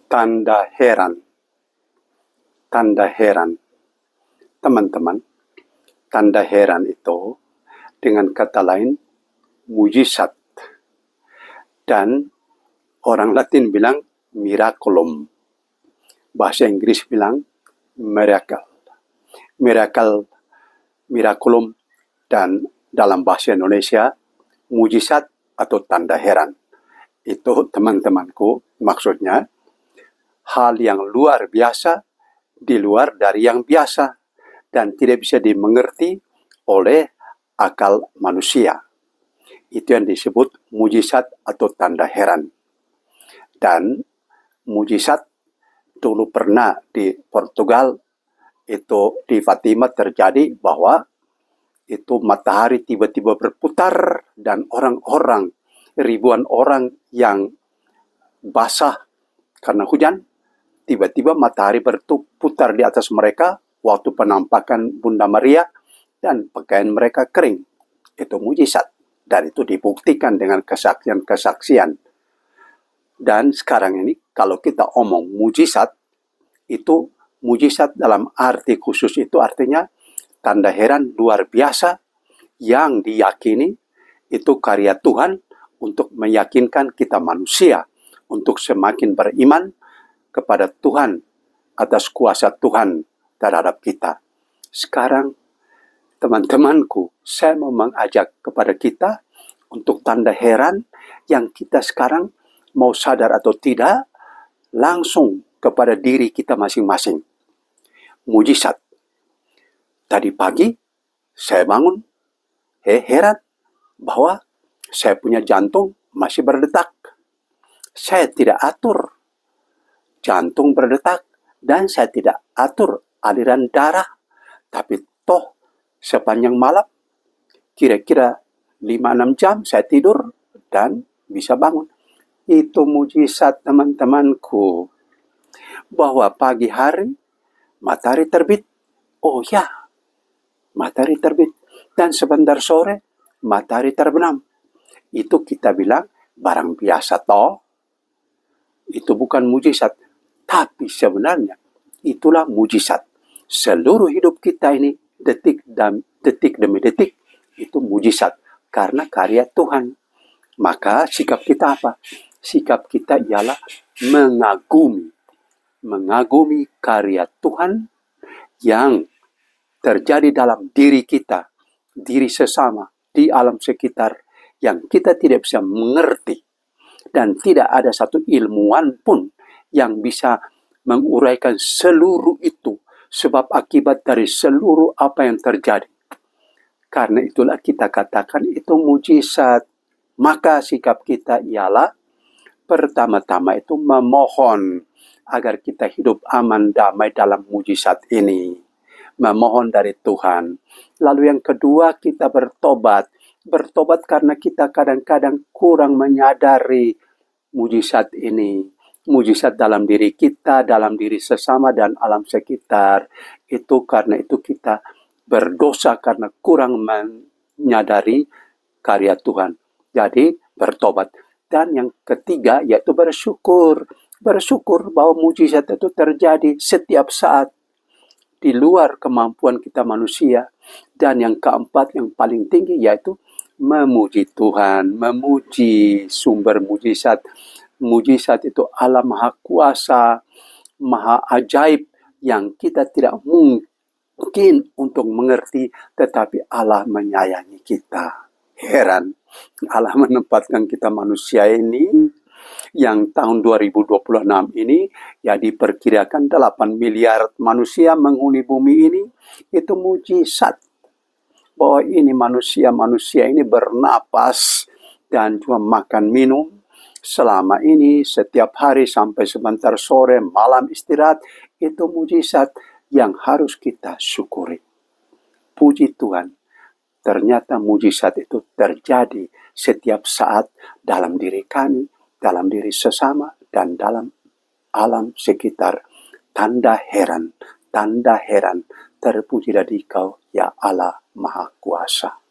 Tanda heran. Tanda heran. Teman-teman, tanda heran itu dengan kata lain mujizat. Dan orang Latin bilang miraculum. Bahasa Inggris bilang miracle. Miracle, miraculum, dan dalam bahasa Indonesia mujizat atau tanda heran. Itu teman-temanku maksudnya hal yang luar biasa di luar dari yang biasa dan tidak bisa dimengerti oleh akal manusia. Itu yang disebut mujizat atau tanda heran. Dan mujizat dulu pernah di Portugal, itu di Fatima terjadi bahwa itu matahari tiba-tiba berputar dan orang-orang, ribuan orang yang basah karena hujan, tiba-tiba matahari berputar di atas mereka waktu penampakan Bunda Maria dan pakaian mereka kering. Itu mujizat. Dan itu dibuktikan dengan kesaksian-kesaksian. Dan sekarang ini kalau kita omong mujizat, itu mujizat dalam arti khusus itu artinya tanda heran luar biasa yang diyakini itu karya Tuhan untuk meyakinkan kita manusia untuk semakin beriman kepada Tuhan atas kuasa Tuhan terhadap kita. Sekarang teman-temanku, saya mau mengajak kepada kita untuk tanda heran yang kita sekarang mau sadar atau tidak langsung kepada diri kita masing-masing. Mujizat. Tadi pagi saya bangun, heran bahwa saya punya jantung masih berdetak. Saya tidak atur jantung berdetak dan saya tidak atur aliran darah. Tapi toh sepanjang malam kira-kira 5-6 jam saya tidur dan bisa bangun. Itu mujizat teman-temanku. Bahwa pagi hari matahari terbit. Oh ya, matahari terbit. Dan sebentar sore matahari terbenam. Itu kita bilang barang biasa toh. Itu bukan mujizat. Tapi sebenarnya itulah mujizat. Seluruh hidup kita ini detik demi detik itu mujizat. Karena karya Tuhan. Maka sikap kita apa? Sikap kita ialah mengagumi karya Tuhan yang terjadi dalam diri kita, diri sesama, di alam sekitar yang kita tidak bisa mengerti. Dan tidak ada satu ilmuwan pun yang bisa menguraikan seluruh itu sebab akibat dari seluruh apa yang terjadi. Karena itulah kita katakan itu mujizat. Maka sikap kita ialah pertama-tama itu memohon agar kita hidup aman damai dalam mujizat ini. Memohon dari Tuhan. Lalu yang kedua kita bertobat. Bertobat karena kita kadang-kadang kurang menyadari mujizat ini. Mujizat dalam diri kita, dalam diri sesama dan alam sekitar. Itu karena itu kita berdosa karena kurang menyadari karya Tuhan. Jadi bertobat. Dan yang ketiga yaitu bersyukur. Bersyukur bahwa mujizat itu terjadi setiap saat di luar kemampuan kita manusia. Dan yang keempat yang paling tinggi yaitu memuji Tuhan, memuji sumber mujizat. Mujizat itu Allah Maha Kuasa, Maha Ajaib yang kita tidak mungkin untuk mengerti, tetapi Allah menyayangi kita. Heran, Allah menempatkan kita manusia ini yang tahun 2026 ini ya diperkirakan 8 miliar manusia menghuni bumi ini. Itu mujizat bahwa ini manusia ini bernapas dan juga makan minum selama ini setiap hari sampai sebentar sore malam istirahat. Itu mujizat yang harus kita syukuri. Puji Tuhan, ternyata mujizat itu terjadi setiap saat dalam diri kami, dalam diri sesama, dan dalam alam sekitar. Tanda heran, terpujilah Dikau ya Allah Maha Kuasa.